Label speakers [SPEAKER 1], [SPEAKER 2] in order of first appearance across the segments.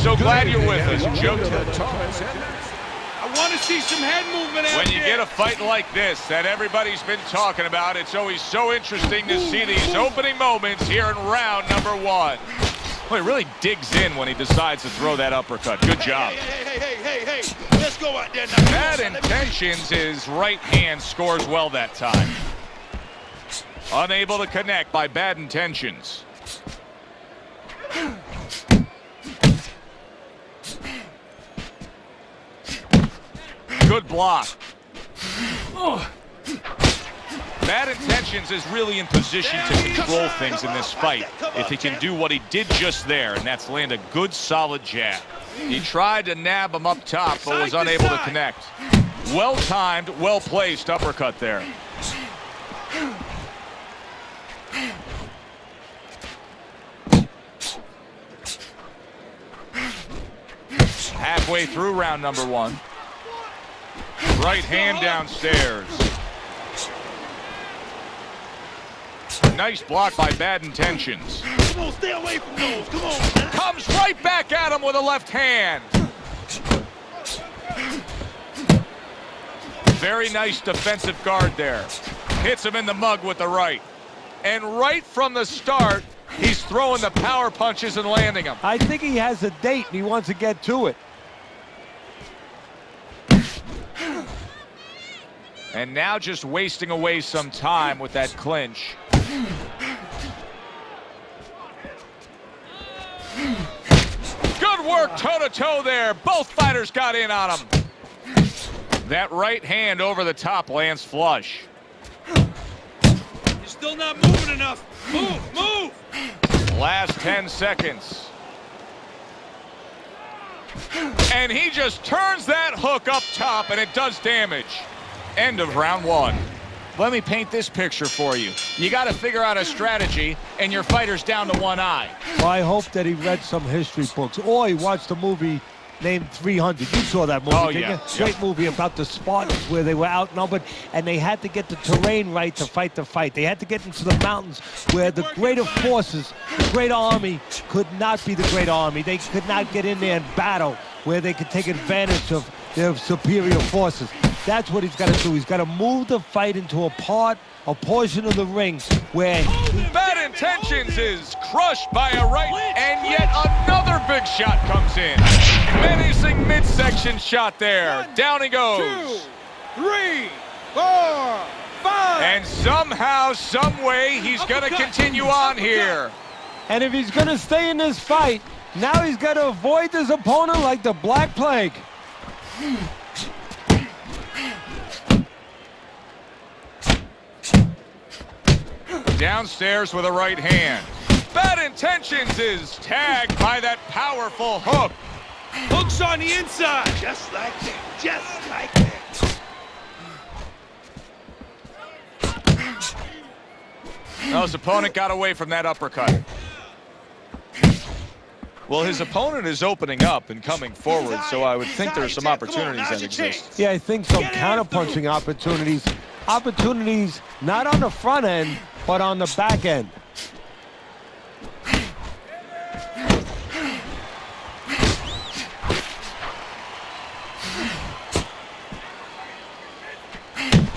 [SPEAKER 1] So glad you're with us, Joe.
[SPEAKER 2] I want to see some head movement out
[SPEAKER 1] When you
[SPEAKER 2] there.
[SPEAKER 1] get a fight like this that everybody's been talking about, it's always so interesting to see these opening moments here in round number 1. Well, he really digs in when he decides to throw that uppercut. Good job.
[SPEAKER 2] Hey. Let's go out there now.
[SPEAKER 1] Bad Intentions, his right hand scores well that time. Unable to connect by Bad Intentions. Good block. Bad Intentions is really in position to control things in this fight if he can do what he did just there, and that's land a good, solid jab. He tried to nab him up top, but was unable to connect. Well-timed, well-placed uppercut there. Halfway through round number 1. Right hand downstairs. Nice block by Bad Intentions.
[SPEAKER 2] Come on, stay away from those. Come on.
[SPEAKER 1] Comes right back at him with a left hand. Very nice defensive guard there. Hits him in the mug with the right. And right from the start, he's throwing the power punches and landing them.
[SPEAKER 3] I think he has a date and he wants to get to it.
[SPEAKER 1] And now just wasting away some time with that clinch. Good work toe-to-toe there. Both fighters got in on him. That right hand over the top lands flush.
[SPEAKER 2] You're still not moving enough. Move.
[SPEAKER 1] Last 10 seconds. And he just turns that hook up top and it does damage. End of round 1. Let me paint this picture for you. You got to figure out a strategy, and your fighter's down to one eye.
[SPEAKER 3] Well, I hope that he read some history books or he watched a movie named 300. You saw that movie, didn't you? Great movie about the Spartans where they were outnumbered and they had to get the terrain right to fight the fight. They had to get into the mountains where the greater forces, the great army, could not be the great army. They could not get in there and battle where they could take advantage of their superior forces. That's what he's got to do. He's got to move the fight into a portion of the ring where...
[SPEAKER 1] Bad Intentions is crushed by a right, and yet another big shot comes in. Menacing midsection shot there. Down he goes.
[SPEAKER 2] 2, 3, 4, 5.
[SPEAKER 1] And somehow, some way, he's going to continue on here.
[SPEAKER 3] And if he's going to stay in this fight, now he's got to avoid his opponent like the Black Plague.
[SPEAKER 1] Downstairs with a right hand. Bad Intentions is tagged by that powerful hook.
[SPEAKER 2] Hooks on the inside. Just like that. Just like that.
[SPEAKER 1] Well, his opponent got away from that uppercut. Well, his opponent is opening up and coming forward, so I would think there's some opportunities that exist.
[SPEAKER 3] Yeah, I think some counter-punching opportunities. Opportunities not on the front end, but on the back end.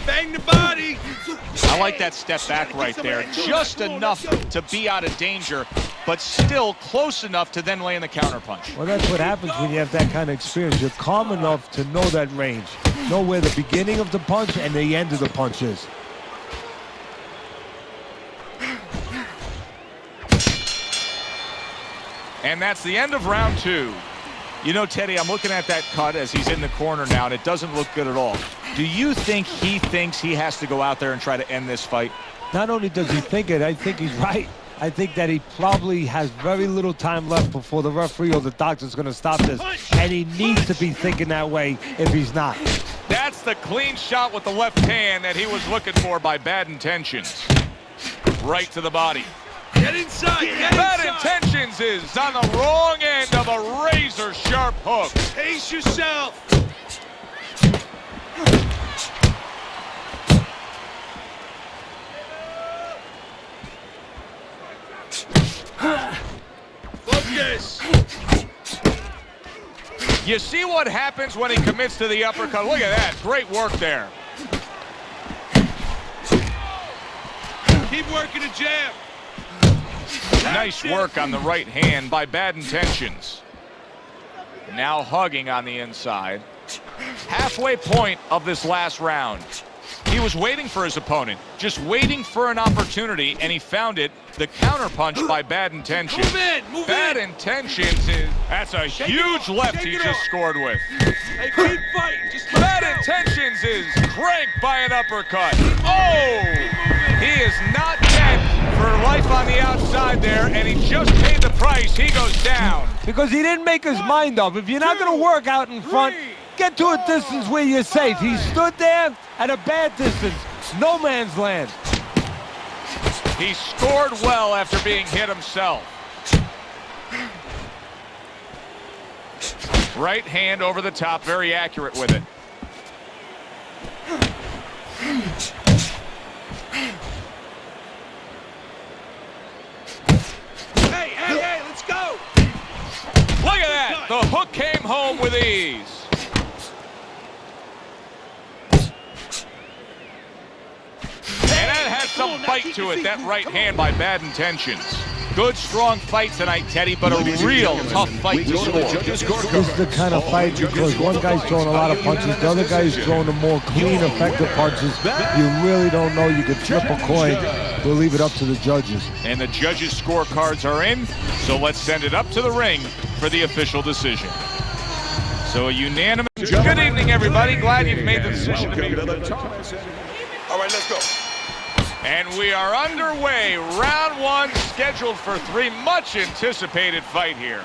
[SPEAKER 2] Bang the body.
[SPEAKER 1] I like that step back right there. Just enough to be out of danger, but still close enough to then land the counterpunch.
[SPEAKER 3] Well, that's what happens when you have that kind of experience. You're calm enough to know that range. Know where the beginning of the punch and the end of the punch is.
[SPEAKER 1] And that's the end of round 2. You know, Teddy, I'm looking at that cut as he's in the corner now, and it doesn't look good at all. Do you think he thinks he has to go out there and try to end this fight?
[SPEAKER 3] Not only does he think it, I think he's right. I think that he probably has very little time left before the referee or the doctor's going to stop this. And he needs to be thinking that way if he's not.
[SPEAKER 1] That's the clean shot with the left hand that he was looking for by Bad Intentions. Right to the body.
[SPEAKER 2] Get inside. Get
[SPEAKER 1] Bad
[SPEAKER 2] inside.
[SPEAKER 1] Intentions is on the wrong end of a razor-sharp hook.
[SPEAKER 2] Pace yourself. Focus.
[SPEAKER 1] You see what happens when he commits to the uppercut. Look at that. Great work there.
[SPEAKER 2] Keep working the jab.
[SPEAKER 1] Nice work on the right hand by Bad Intentions. Now hugging on the inside. Halfway point of this last round. He was waiting for his opponent, just waiting for an opportunity, and he found it. The counterpunch by Bad Intentions.
[SPEAKER 2] Move in, move
[SPEAKER 1] Bad
[SPEAKER 2] in.
[SPEAKER 1] Intentions that's a huge left he just scored with.
[SPEAKER 2] Hey, keep fighting. Just let
[SPEAKER 1] Bad
[SPEAKER 2] go.
[SPEAKER 1] Intentions is cranked by an uppercut. Oh! He is not dead for life on the outside there, and he just paid the price. He goes down.
[SPEAKER 3] Because he didn't make his mind up. If you're not going to work out in front, get to a distance where you're safe. He stood there at a bad distance. No man's land.
[SPEAKER 1] He scored well after being hit himself. Right hand over the top, very accurate with it.
[SPEAKER 2] Hey, let's go.
[SPEAKER 1] Look at that. The hook came home with ease. And that had some bite to it, that right hand by Bad Intentions. Good, strong fight tonight, Teddy, but a real tough fight to score.
[SPEAKER 3] This is the kind of fight because one guy's throwing a lot of punches, the other guy's throwing the more clean, effective punches. You really don't know. You could flip a coin. We'll leave it up to the judges.
[SPEAKER 1] And the judges' scorecards are in, so let's send it up to the ring for the official decision. So a unanimous... Good evening, everybody. Glad you've made the decision to be...
[SPEAKER 2] All right, let's go.
[SPEAKER 1] And we are underway. Round one scheduled for 3. Much anticipated fight here.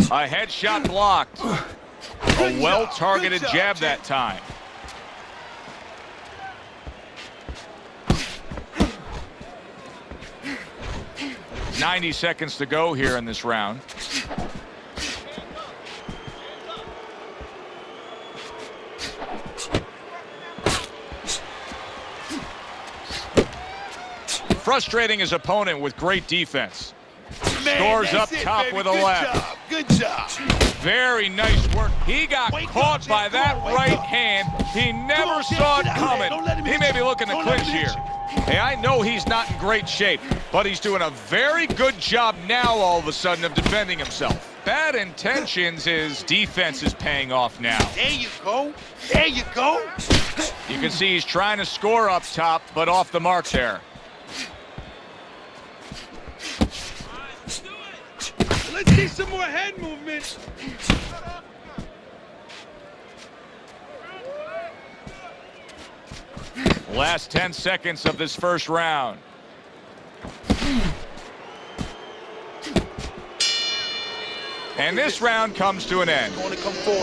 [SPEAKER 1] A headshot blocked. A well-targeted jab that time. "90 seconds to go here in this round. Frustrating his opponent with great defense. Scores up top with a left.
[SPEAKER 2] Good job.
[SPEAKER 1] Very nice work. He got caught by that right hand. He never saw it coming. He may be looking to clinch here. Hey, I know he's not in great shape, but he's doing a very good job now all of a sudden of defending himself. Bad Intentions, his defense is paying off now.
[SPEAKER 2] There you go. There you go.
[SPEAKER 1] You can see he's trying to score up top, but off the mark there.
[SPEAKER 2] Let's see some more head movement.
[SPEAKER 1] Last 10 seconds of this first round. And this round comes to an end.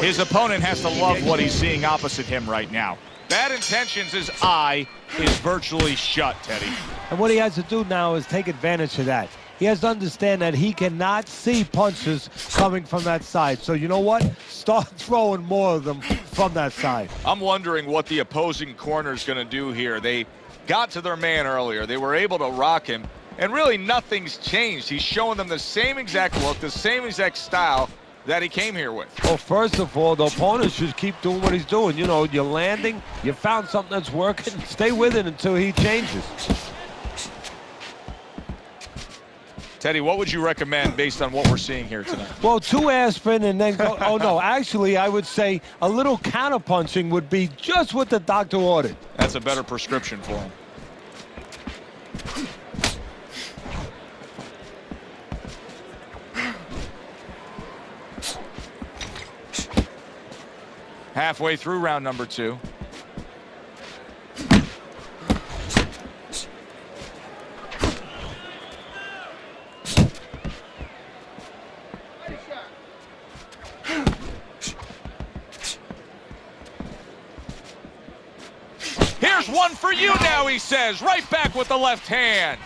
[SPEAKER 1] His opponent has to love what he's seeing opposite him right now. Bad Intentions' eye is virtually shut, Teddy.
[SPEAKER 3] And what he has to do now is take advantage of that. He has to understand that he cannot see punches coming from that side. So you know what? Start throwing more of them from that side.
[SPEAKER 1] I'm wondering what the opposing corner is going to do here. They got to their man earlier. They were able to rock him, and really nothing's changed. He's showing them the same exact look, the same exact style that he came here with.
[SPEAKER 3] Well, first of all, the opponent should keep doing what he's doing. You know, you're landing, you found something that's working, stay with it until he changes.
[SPEAKER 1] Teddy, what would you recommend based on what we're seeing here tonight?
[SPEAKER 3] Well, 2 aspirin and then go, oh no, actually I would say a little counterpunching would be just what the doctor ordered.
[SPEAKER 1] That's a better prescription for him. Halfway through round number 2. Here's one for you now, he says. Right back with the left hand.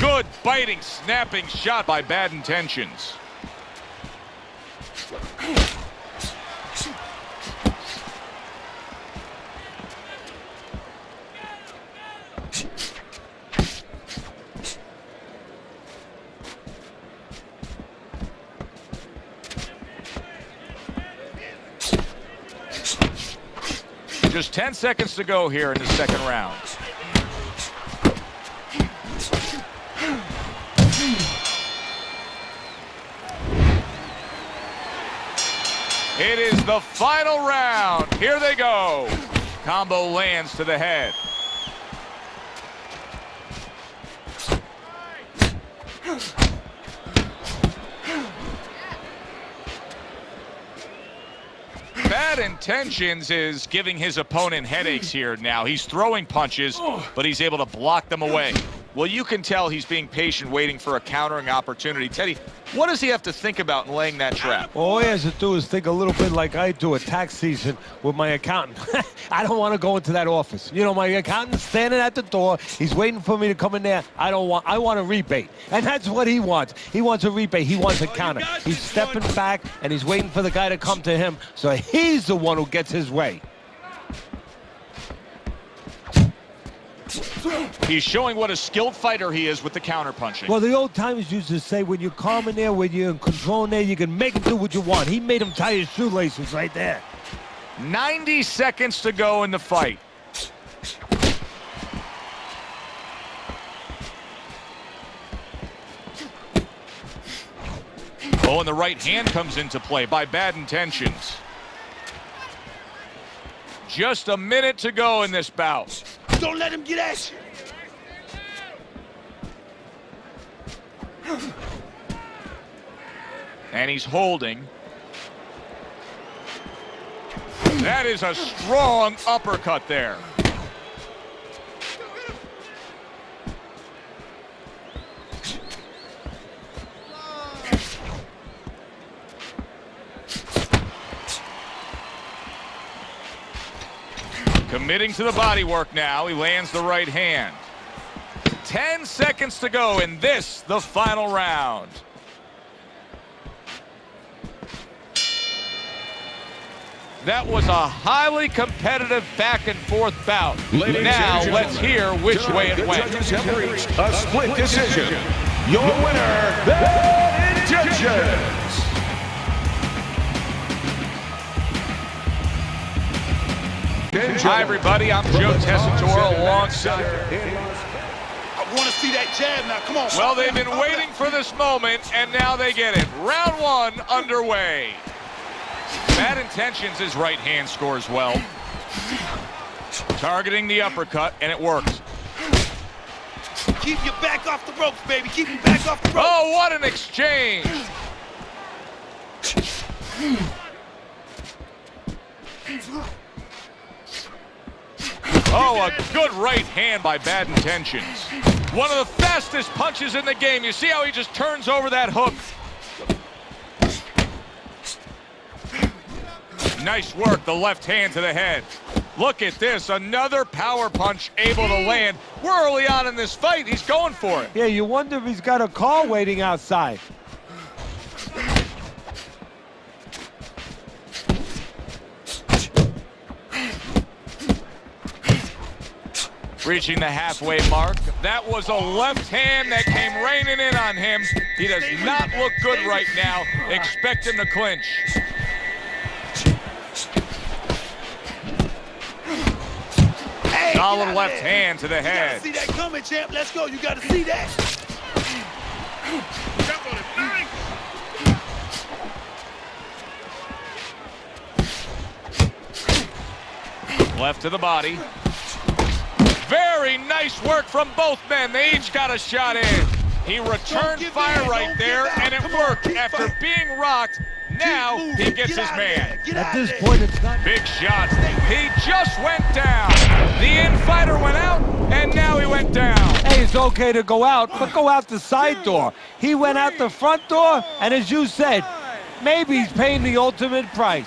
[SPEAKER 1] Good biting, snapping shot by Bad Intentions. Just 10 seconds to go here in the second round. It is the final round. Here they go. Combo lands to the head. Bad Intentions is giving his opponent headaches here now. He's throwing punches, but he's able to block them away. Well, you can tell he's being patient, waiting for a countering opportunity. Teddy, what does he have to think about in laying that trap?
[SPEAKER 3] Well, all he has to do is think a little bit like I do at tax season with my accountant. I don't want to go into that office. You know, my accountant's standing at the door. He's waiting for me to come in there. I want a rebate. And that's what he wants. He wants a rebate. He wants a counter. He's stepping back, and he's waiting for the guy to come to him, so he's the one who gets his way.
[SPEAKER 1] He's showing what a skilled fighter he is with the counterpunching.
[SPEAKER 3] Well, the old timers used to say, when you're calm in there, when you're in control in there, you can make him do what you want. He made him tie his shoelaces right there.
[SPEAKER 1] 90 seconds to go in the fight. Oh, and the right hand comes into play by Bad Intentions. Just a minute to go in this bout.
[SPEAKER 2] Don't let him get at you.
[SPEAKER 1] And he's holding. That is a strong uppercut there. Committing to the body work now. He lands the right hand. 10 seconds to go in this, the final round. That was a highly competitive back and forth bout. Now let's hear which way it went.
[SPEAKER 4] Judges have reached a split decision. Your winner, Bad Intentions.
[SPEAKER 1] Hi, everybody. I'm Joe Tessitore alongside.
[SPEAKER 2] I want to see that jab now. Come on.
[SPEAKER 1] Well, they've been waiting for this moment, and now they get it. Round one underway. Bad Intentions, his right hand scores well. Targeting the uppercut, and it works.
[SPEAKER 2] Keep your back off the ropes, baby. Keep your back off the ropes.
[SPEAKER 1] Oh, what an exchange. Oh, a good right hand by Bad Intentions. One of the fastest punches in the game. You see how he just turns over that hook? Nice work, the left hand to the head. Look at this, another power punch able to land. We're early on in this fight, he's going for it.
[SPEAKER 3] Yeah, you wonder if he's got a car waiting outside.
[SPEAKER 1] Reaching the halfway mark. That was a left hand that came raining in on him. He does not look good right now. Expect him to clinch.
[SPEAKER 2] Hey,
[SPEAKER 1] solid left hand to the head.
[SPEAKER 2] You gotta see that coming, champ. Let's go. You gotta see that. Jump on it.
[SPEAKER 1] Left to the body. Very nice work from both men. They each got a shot in. He returned fire right there, and it worked. work after being rocked. Now he gets his man.
[SPEAKER 3] At this point, it's not
[SPEAKER 1] big shots. He just went down. The in-fighter went out, and now he went down.
[SPEAKER 3] Hey, it's okay to go out, but go out the side door. He went out the front door, and as you said, maybe he's paying the ultimate price.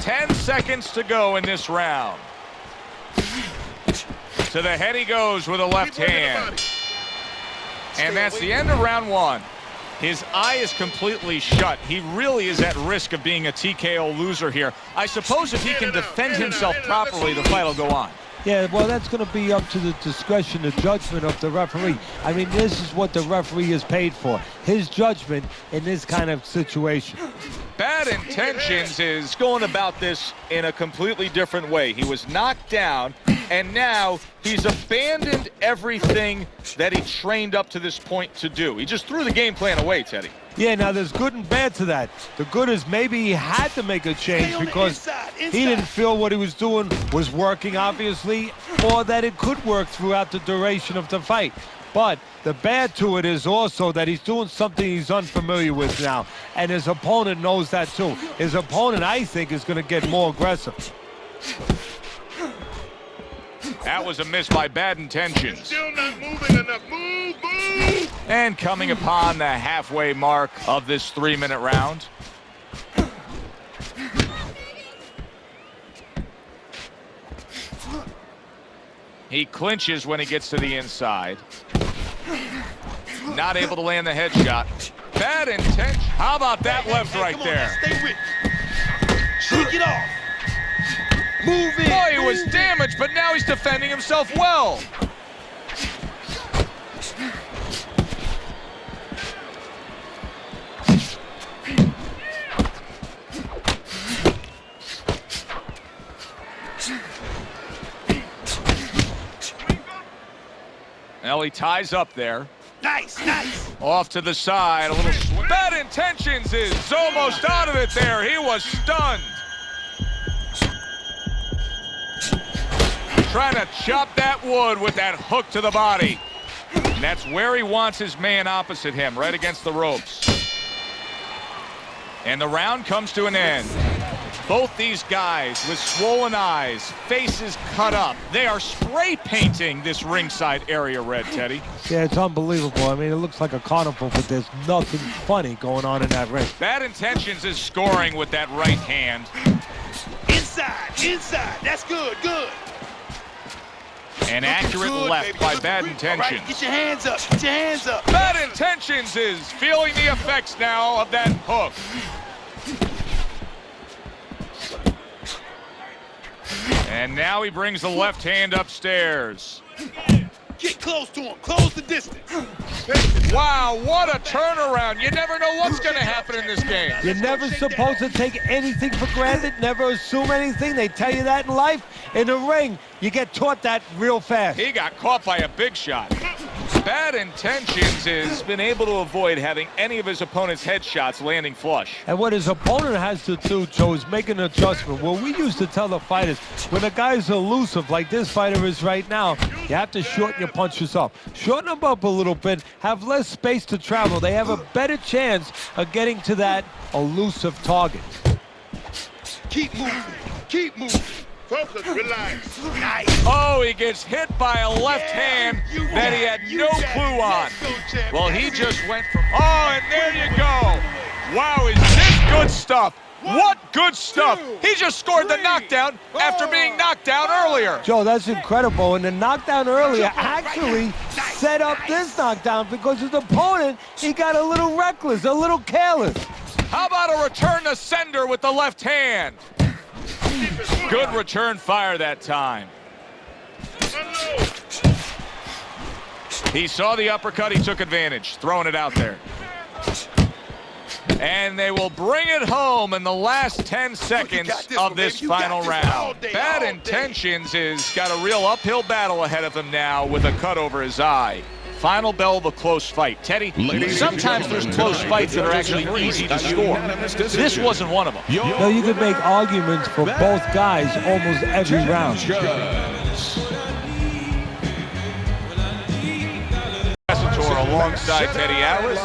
[SPEAKER 1] Ten seconds to go in this round. To the head he goes with a left hand. And that's the end of round one. His eye is completely shut. He really is at risk of being a TKO loser here. I suppose if he can defend himself properly, the fight will go on.
[SPEAKER 3] Yeah, well, that's going to be up to the discretion, the judgment of the referee. I mean, this is what the referee is paid for, his judgment in this kind of situation.
[SPEAKER 1] Bad Intentions is going about this in a completely different way. He was knocked down, and now he's abandoned everything that he trained up to this point to do. He just threw the game plan away, Teddy.
[SPEAKER 3] Yeah, now there's good and bad to that. The good is maybe he had to make a change because he didn't feel what he was doing was working, obviously, or that it could work throughout the duration of the fight. But the bad to it is also that he's doing something he's unfamiliar with now, and his opponent knows that too. His opponent, I think, is going to get more aggressive.
[SPEAKER 1] That was a miss by Bad Intentions.
[SPEAKER 2] Still not moving enough. Move, move!
[SPEAKER 1] And coming upon the halfway mark of this 3-minute round. He clinches when he gets to the inside. Not able to land the headshot. Bad Intention. How about that left right there?
[SPEAKER 2] Stay with me. Shake it off. Move in.
[SPEAKER 1] Boy, he was damaged, but now he's defending himself well. Well, he ties up there.
[SPEAKER 2] Nice, nice.
[SPEAKER 1] Off to the side, a little swing. Bad Intentions is almost out of it there. He was stunned. Trying to chop that wood with that hook to the body. And that's where he wants his man opposite him, right against the ropes. And the round comes to an end. Both these guys with swollen eyes, faces cut up. They are spray painting this ringside area red, Teddy.
[SPEAKER 3] Yeah, it's unbelievable. I mean, it looks like a carnival, but there's nothing funny going on in that ring.
[SPEAKER 1] Bad Intentions is scoring with that right hand.
[SPEAKER 2] Inside, inside. That's good, good.
[SPEAKER 1] An accurate left
[SPEAKER 2] baby.
[SPEAKER 1] by Bad Intentions.
[SPEAKER 2] Right, get your hands up, get your hands up.
[SPEAKER 1] Bad Intentions is feeling the effects now of that hook. And now he brings the left hand upstairs.
[SPEAKER 2] Get close to him, close the distance.
[SPEAKER 1] Wow, what a turnaround. You never know what's going to happen in this game.
[SPEAKER 3] You're never supposed to take anything for granted, never assume anything. They tell you that in life. In the ring, you get taught that real fast.
[SPEAKER 1] He got caught by a big shot. Bad Intentions has been able to avoid having any of his opponent's headshots landing flush.
[SPEAKER 3] And what his opponent has to do, Joe, is make an adjustment. Well, we used to tell the fighters, when a guy's elusive like this fighter is right now, you have to shorten your punches up. Shorten them up a little bit, have less space to travel. They have a better chance of getting to that elusive target.
[SPEAKER 2] Keep moving, keep moving. Focus, relax. Nice.
[SPEAKER 1] Oh, he gets hit by a left hand that he had no clue on. Well, he just went from, oh, and there you go. Wow, is this good stuff? What good stuff. He just scored the knockdown after being knocked down earlier.
[SPEAKER 3] Joe, that's incredible. And the knockdown earlier actually set up this knockdown because his opponent, he got a little reckless, a little careless.
[SPEAKER 1] How about a return to sender with the left hand? Good return fire that time. He saw the uppercut, he took advantage, throwing it out there. And they will bring it home in the last 10 seconds of this final round. Bad Intentions has got a real uphill battle ahead of him now with a cut over his eye. Final bell of a close fight. Teddy, sometimes there's close fights that are actually easy to score. This wasn't one of them.
[SPEAKER 3] No, you could make arguments for both guys almost every round.
[SPEAKER 1] alongside Teddy Atlas.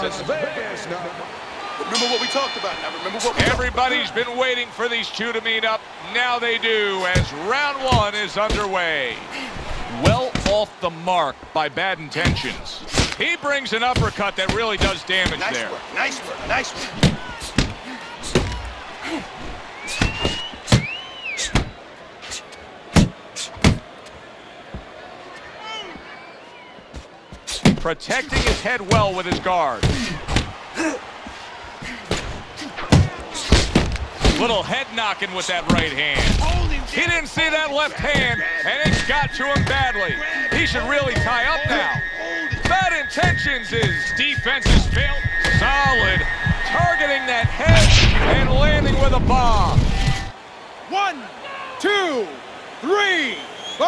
[SPEAKER 2] Remember what we talked about now. Remember what we
[SPEAKER 1] Everybody's been waiting for these two to meet up. Now they do as round one is underway. Well off the mark by Bad Intentions. He brings an uppercut that really does damage there.
[SPEAKER 2] Nice work, nice work.
[SPEAKER 1] Protecting his head well with his guard. Little head knocking with that right hand. He didn't see that left hand, and it got to him badly. He should really tie up now. Bad Intentions, his defense has failed. Solid. Targeting that head and landing with a bomb.
[SPEAKER 2] 1, 2, 3, 4,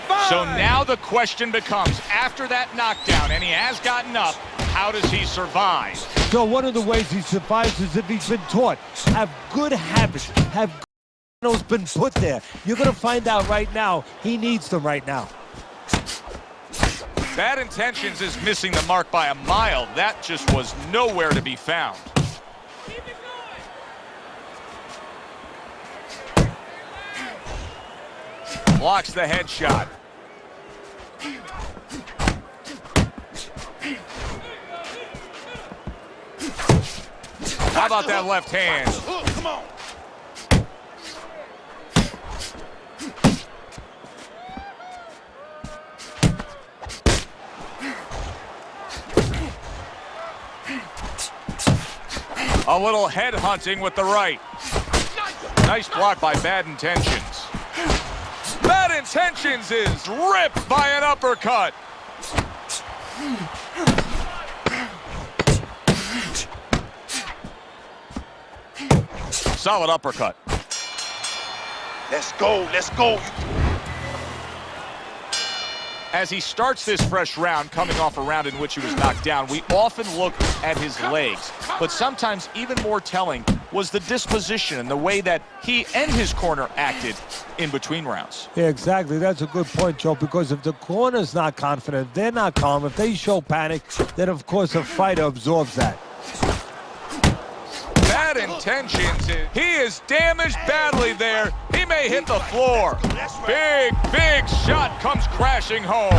[SPEAKER 2] 5.
[SPEAKER 1] So now the question becomes, after that knockdown, and he has gotten up, how does he survive?
[SPEAKER 3] So one of the ways he survives is if he's been taught. Have good habits. Have good been put there. You're going to find out right now. He needs them right now.
[SPEAKER 1] Bad Intentions is missing the mark by a mile. That just was nowhere to be found. Blocks the headshot. How about that left hand?
[SPEAKER 2] Come on.
[SPEAKER 1] A little head hunting with the right. Nice block by Bad Intentions. Bad Intentions is ripped by an uppercut. Solid uppercut.
[SPEAKER 2] Let's go, let's go.
[SPEAKER 1] As he starts this fresh round, coming off a round in which he was knocked down, we often look at his legs. But sometimes even more telling was the disposition and the way that he and his corner acted in between rounds.
[SPEAKER 3] Yeah, exactly. That's a good point, Joe, because if the corner's not confident, they're not calm, if they show panic, then of course a fighter absorbs that.
[SPEAKER 1] Bad Intentions. He is damaged badly there. He may hit the floor. Big shot comes crashing home.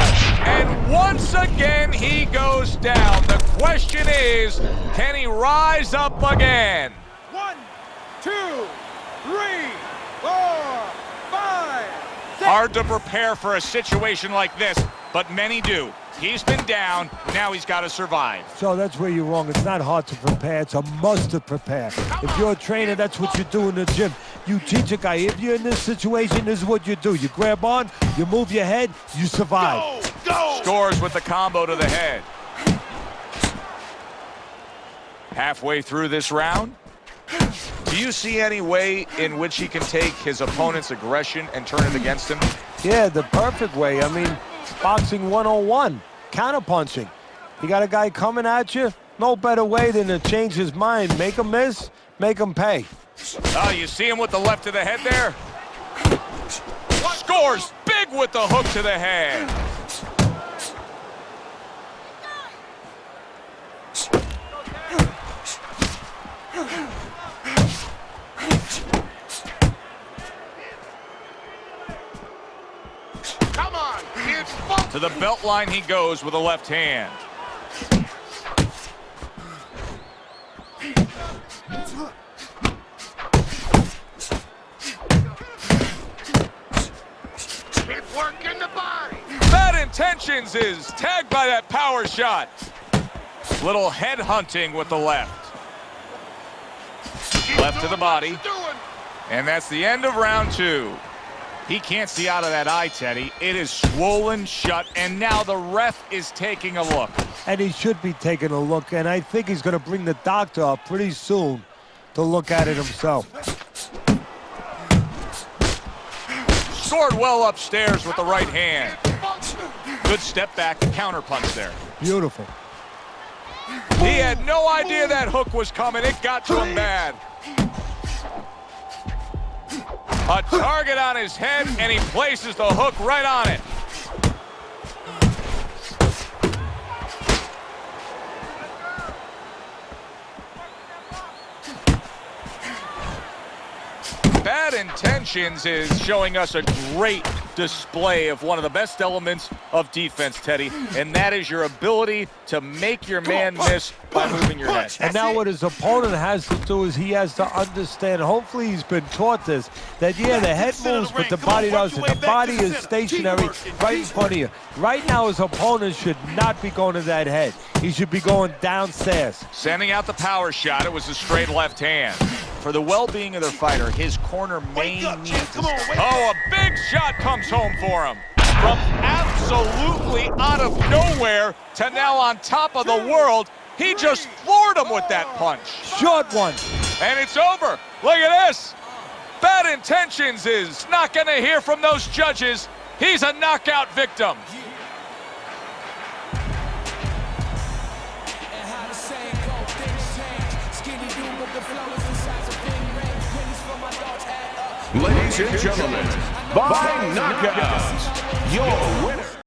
[SPEAKER 1] And once again, he goes down. The question is, can he rise up again?
[SPEAKER 2] 1, 2, 3, 4, 5, 6.
[SPEAKER 1] Hard to prepare for a situation like this, but many do. He's been down, now he's got to survive.
[SPEAKER 3] So that's where you're wrong. It's not hard to prepare. It's a must to prepare. If you're a trainer, that's what you do in the gym. You teach a guy, if you're in this situation, this is what you do. You grab on, you move your head, you survive.
[SPEAKER 2] Go!
[SPEAKER 1] Scores with the combo to the head. Halfway through this round, do you see any way in which he can take his opponent's aggression and turn it against him?
[SPEAKER 3] Yeah, the perfect way. I mean, boxing 101, counterpunching. You got a guy coming at you, no better way than to change his mind. Make him miss, make him pay.
[SPEAKER 1] Oh, you see him with the left to the head there? Scores big with the hook to the head.
[SPEAKER 2] Come on, kids. Fuck.
[SPEAKER 1] To the belt line he goes with a left hand.
[SPEAKER 2] Keep working the body.
[SPEAKER 1] Bad Intentions is tagged by that power shot. Little head hunting with the left. Left to the body. And that's the end of round two. He can't see out of that eye, Teddy. It is swollen shut, and now the ref is taking a look.
[SPEAKER 3] And he should be taking a look, and I think he's going to bring the doctor up pretty soon to look at it himself.
[SPEAKER 1] Scored well upstairs with the right hand. Good step back, counter punch there.
[SPEAKER 3] Beautiful.
[SPEAKER 1] He had no idea that hook was coming. It got to him bad. A target on his head, and he places the hook right on it. Intentions is showing us a great display of one of the best elements of defense, Teddy, and that is your ability to make your man miss by moving your head.
[SPEAKER 3] And now what his opponent has to do is he has to understand, hopefully he's been taught this, that yeah, the head moves, but the body doesn't. The body is stationary right in front of you. Right now his opponent should not be going to that head. He should be going downstairs.
[SPEAKER 1] Sending out the power shot, it was a straight left hand. For the well-being of their fighter, his corner may need to... Oh, a big shot comes home for him. From absolutely out of nowhere to now on top of the world, he just floored him with that punch.
[SPEAKER 3] Short one.
[SPEAKER 1] And it's over. Look at this. Bad Intentions is not going to hear from those judges. He's a knockout victim.
[SPEAKER 4] Ladies and gentlemen, by knockout, your winner.